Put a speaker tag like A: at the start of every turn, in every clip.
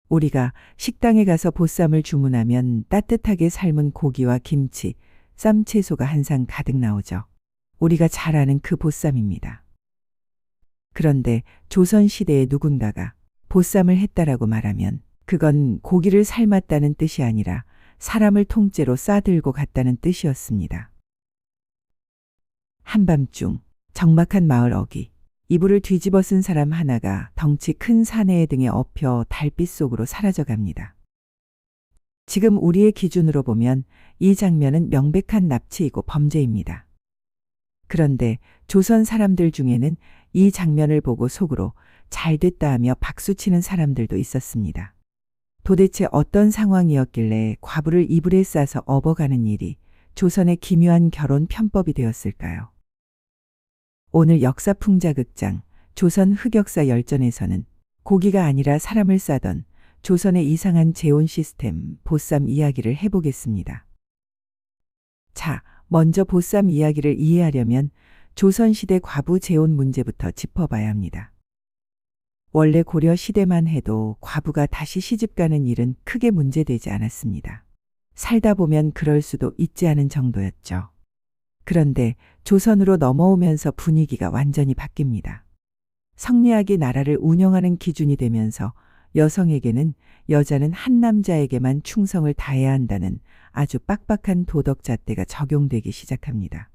A: 우리가 식당에 가서 보쌈을 주문하면 따뜻하게 삶은 고기와 김치, 쌈 채소가 한 상 가득 나오죠. 우리가 잘 아는 그 보쌈입니다. 그런데 조선시대에 누군가가 보쌈을 했다라고 말하면 그건 고기를 삶았다는 뜻이 아니라 사람을 통째로 싸들고 갔다는 뜻이었습니다. 한밤중 적막한 마을 어귀, 이불을 뒤집어 쓴 사람 하나가 덩치 큰 사내의 등에 엎여 달빛 속으로 사라져 갑니다. 지금 우리의 기준으로 보면 이 장면은 명백한 납치이고 범죄입니다. 그런데 조선 사람들 중에는 이 장면을 보고 속으로 잘됐다 하며 박수치는 사람들도 있었습니다. 도대체 어떤 상황이었길래 과부를 이불에 싸서 업어가는 일이 조선의 기묘한 결혼 편법이 되었을까요? 오늘 역사풍자극장 조선 흑역사 열전에서는 고기가 아니라 사람을 싸던 조선의 이상한 재혼 시스템 보쌈 이야기를 해보겠습니다. 자, 먼저 보쌈 이야기를 이해하려면 조선시대 과부 재혼 문제부터 짚어봐야 합니다. 원래 고려 시대만 해도 과부가 다시 시집가는 일은 크게 문제되지 않았습니다. 살다 보면 그럴 수도 있지 않은 정도였죠. 그런데 조선으로 넘어오면서 분위기가 완전히 바뀝니다. 성리학이 나라를 운영하는 기준이 되면서 여성에게는 여자는 한 남자에게만 충성을 다해야 한다는 아주 빡빡한 도덕 잣대가 적용되기 시작합니다.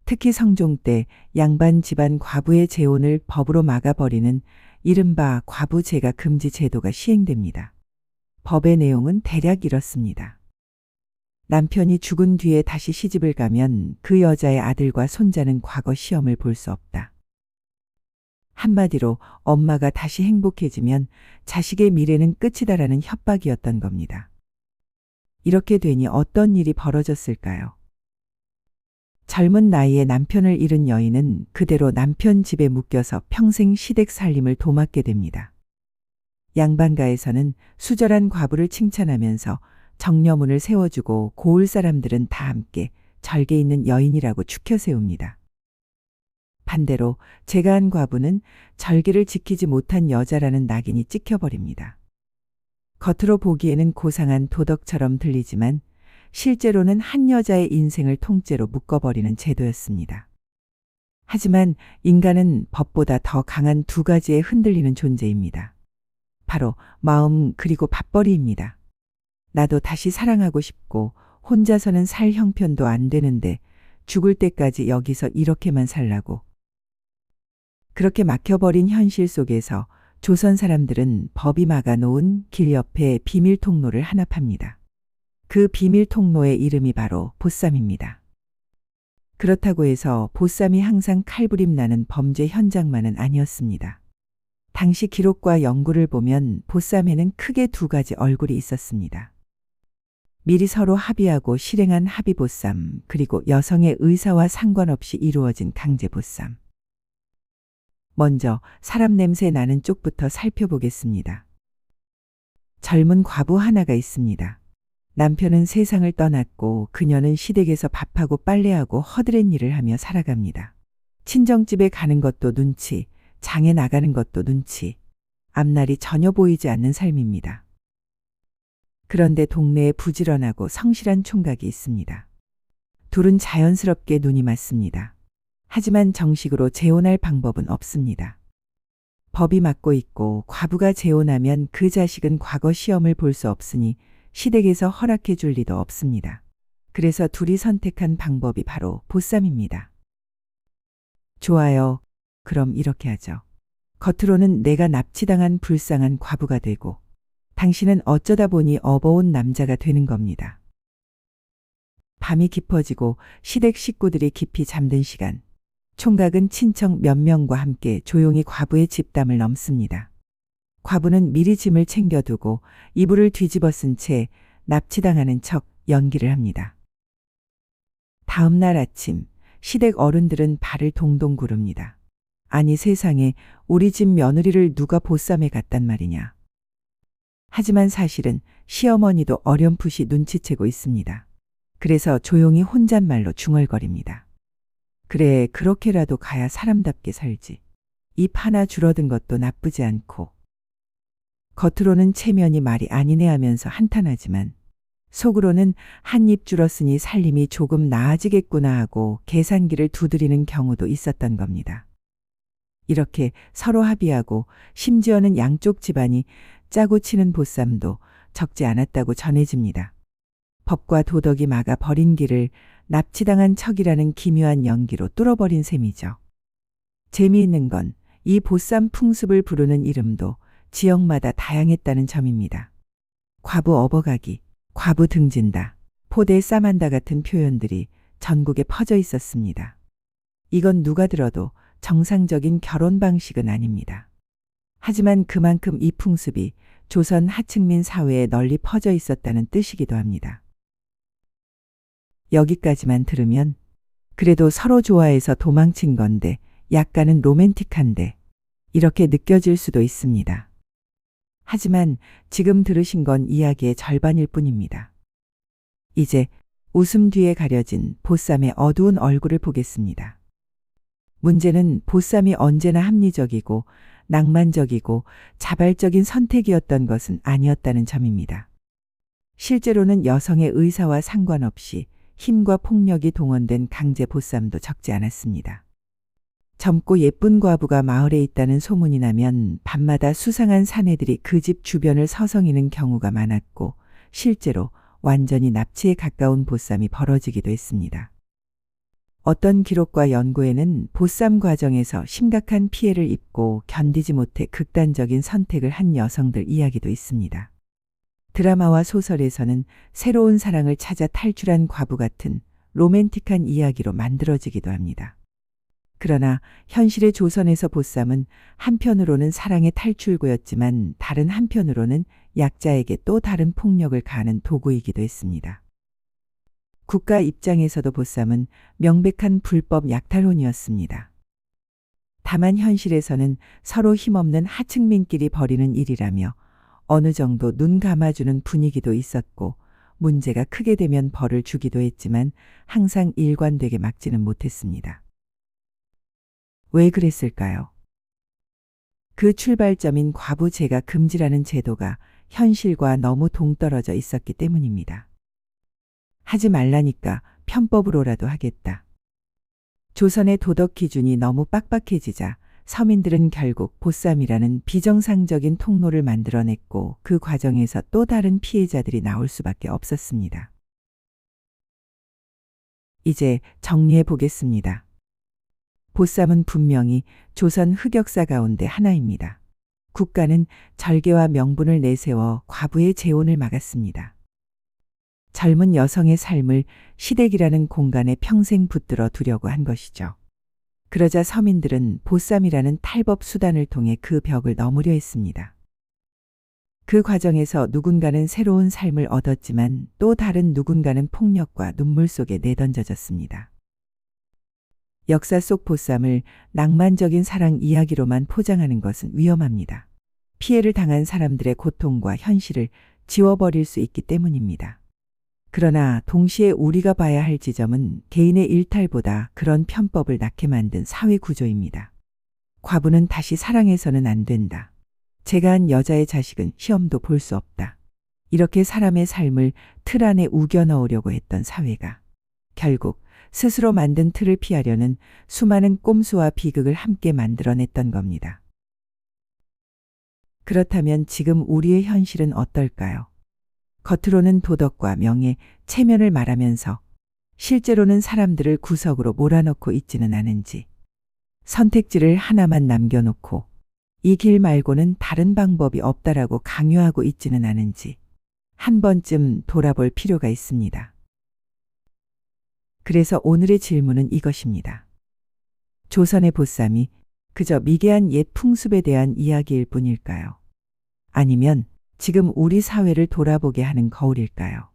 A: 특히 성종 때 양반 집안 과부의 재혼을 법으로 막아버리는 이른바 과부제가 금지 제도가 시행됩니다. 법의 내용은 대략 이렇습니다. 남편이 죽은 뒤에 다시 시집을 가면 그 여자의 아들과 손자는 과거 시험을 볼 수 없다. 한마디로 엄마가 다시 행복해지면 자식의 미래는 끝이다라는 협박이었던 겁니다. 이렇게 되니 어떤 일이 벌어졌을까요? 젊은 나이에 남편을 잃은 여인은 그대로 남편 집에 묶여서 평생 시댁 살림을 도맡게 됩니다. 양반가에서는 수절한 과부를 칭찬하면서 정려문을 세워주고 고을 사람들은 다 함께 절개 있는 여인이라고 추켜 세웁니다. 반대로 재가한 과부는 절개를 지키지 못한 여자라는 낙인이 찍혀버립니다. 겉으로 보기에는 고상한 도덕처럼 들리지만 실제로는 한 여자의 인생을 통째로 묶어버리는 제도였습니다. 하지만 인간은 법보다 더 강한 두 가지에 흔들리는 존재입니다. 바로 마음 그리고 밥벌이입니다. 나도 다시 사랑하고 싶고 혼자서는 살 형편도 안 되는데 죽을 때까지 여기서 이렇게만 살라고. 그렇게 막혀버린 현실 속에서 조선 사람들은 법이 막아놓은 길 옆에 비밀 통로를 하나 팝니다. 그 비밀 통로의 이름이 바로 보쌈입니다. 그렇다고 해서 보쌈이 항상 칼부림 나는 범죄 현장만은 아니었습니다. 당시 기록과 연구를 보면 보쌈에는 크게 두 가지 얼굴이 있었습니다. 미리 서로 합의하고 실행한 합의보쌈, 그리고 여성의 의사와 상관없이 이루어진 강제보쌈. 먼저 사람 냄새 나는 쪽부터 살펴보겠습니다. 젊은 과부 하나가 있습니다. 남편은 세상을 떠났고 그녀는 시댁에서 밥하고 빨래하고 허드렛 일을 하며 살아갑니다. 친정집에 가는 것도 눈치, 장에 나가는 것도 눈치, 앞날이 전혀 보이지 않는 삶입니다. 그런데 동네에 부지런하고 성실한 총각이 있습니다. 둘은 자연스럽게 눈이 맞습니다. 하지만 정식으로 재혼할 방법은 없습니다. 법이 막고 있고 과부가 재혼하면 그 자식은 과거 시험을 볼 수 없으니 시댁에서 허락해 줄 리도 없습니다. 그래서 둘이 선택한 방법이 바로 보쌈입니다. 좋아요. 그럼 이렇게 하죠. 겉으로는 내가 납치당한 불쌍한 과부가 되고 당신은 어쩌다 보니 업어온 남자가 되는 겁니다. 밤이 깊어지고 시댁 식구들이 깊이 잠든 시간, 총각은 친척 몇 명과 함께 조용히 과부의 집담을 넘습니다. 과부는 미리 짐을 챙겨두고 이불을 뒤집어 쓴 채 납치당하는 척 연기를 합니다. 다음 날 아침 시댁 어른들은 발을 동동 구릅니다. 아니 세상에, 우리 집 며느리를 누가 보쌈에 갔단 말이냐. 하지만 사실은 시어머니도 어렴풋이 눈치채고 있습니다. 그래서 조용히 혼잣말로 중얼거립니다. 그래, 그렇게라도 가야 사람답게 살지. 입 하나 줄어든 것도 나쁘지 않고. 겉으로는 체면이 말이 아니네 하면서 한탄하지만 속으로는 한 입 줄었으니 살림이 조금 나아지겠구나 하고 계산기를 두드리는 경우도 있었던 겁니다. 이렇게 서로 합의하고 심지어는 양쪽 집안이 짜고 치는 보쌈도 적지 않았다고 전해집니다. 법과 도덕이 막아 버린 길을 납치당한 척이라는 기묘한 연기로 뚫어버린 셈이죠. 재미있는 건 이 보쌈 풍습을 부르는 이름도 지역마다 다양했다는 점입니다. 과부 업어가기, 과부 등진다, 포대 싸만다 같은 표현들이 전국에 퍼져 있었습니다. 이건 누가 들어도 정상적인 결혼 방식은 아닙니다. 하지만 그만큼 이 풍습이 조선 하층민 사회에 널리 퍼져 있었다는 뜻이기도 합니다. 여기까지만 들으면 그래도 서로 좋아해서 도망친 건데 약간은 로맨틱한데 이렇게 느껴질 수도 있습니다. 하지만 지금 들으신 건 이야기의 절반일 뿐입니다. 이제 웃음 뒤에 가려진 보쌈의 어두운 얼굴을 보겠습니다. 문제는 보쌈이 언제나 합리적이고 낭만적이고 자발적인 선택이었던 것은 아니었다는 점입니다. 실제로는 여성의 의사와 상관없이 힘과 폭력이 동원된 강제 보쌈도 적지 않았습니다. 젊고 예쁜 과부가 마을에 있다는 소문이 나면 밤마다 수상한 사내들이 그 집 주변을 서성이는 경우가 많았고 실제로 완전히 납치에 가까운 보쌈이 벌어지기도 했습니다. 어떤 기록과 연구에는 보쌈 과정에서 심각한 피해를 입고 견디지 못해 극단적인 선택을 한 여성들 이야기도 있습니다. 드라마와 소설에서는 새로운 사랑을 찾아 탈출한 과부 같은 로맨틱한 이야기로 만들어지기도 합니다. 그러나 현실의 조선에서 보쌈은 한편으로는 사랑의 탈출구였지만 다른 한편으로는 약자에게 또 다른 폭력을 가하는 도구이기도 했습니다. 국가 입장에서도 보쌈은 명백한 불법 약탈혼이었습니다. 다만 현실에서는 서로 힘없는 하층민끼리 벌이는 일이라며 어느 정도 눈 감아주는 분위기도 있었고 문제가 크게 되면 벌을 주기도 했지만 항상 일관되게 막지는 못했습니다. 왜 그랬을까요? 그 출발점인 과부제가 금지라는 제도가 현실과 너무 동떨어져 있었기 때문입니다. 하지 말라니까 편법으로라도 하겠다. 조선의 도덕 기준이 너무 빡빡해지자 서민들은 결국 보쌈이라는 비정상적인 통로를 만들어냈고 그 과정에서 또 다른 피해자들이 나올 수밖에 없었습니다. 이제 정리해 보겠습니다. 보쌈은 분명히 조선 흑역사 가운데 하나입니다. 국가는 절개와 명분을 내세워 과부의 재혼을 막았습니다. 젊은 여성의 삶을 시댁이라는 공간에 평생 붙들어 두려고 한 것이죠. 그러자 서민들은 보쌈이라는 탈법 수단을 통해 그 벽을 넘으려 했습니다. 그 과정에서 누군가는 새로운 삶을 얻었지만 또 다른 누군가는 폭력과 눈물 속에 내던져졌습니다. 역사 속 보쌈을 낭만적인 사랑 이야기로만 포장하는 것은 위험합니다. 피해를 당한 사람들의 고통과 현실을 지워버릴 수 있기 때문입니다. 그러나 동시에 우리가 봐야 할 지점은 개인의 일탈보다 그런 편법을 낳게 만든 사회 구조입니다. 과부는 다시 사랑해서는 안 된다. 제가 한 여자의 자식은 시험도 볼 수 없다. 이렇게 사람의 삶을 틀 안에 우겨 넣으려고 했던 사회가 결국 스스로 만든 틀을 피하려는 수많은 꼼수와 비극을 함께 만들어냈던 겁니다. 그렇다면 지금 우리의 현실은 어떨까요? 겉으로는 도덕과 명예, 체면을 말하면서 실제로는 사람들을 구석으로 몰아넣고 있지는 않은지, 선택지를 하나만 남겨놓고 이 길 말고는 다른 방법이 없다라고 강요하고 있지는 않은지 한 번쯤 돌아볼 필요가 있습니다. 그래서 오늘의 질문은 이것입니다. 조선의 보쌈이 그저 미개한 옛 풍습에 대한 이야기일 뿐일까요? 아니면 지금 우리 사회를 돌아보게 하는 거울일까요?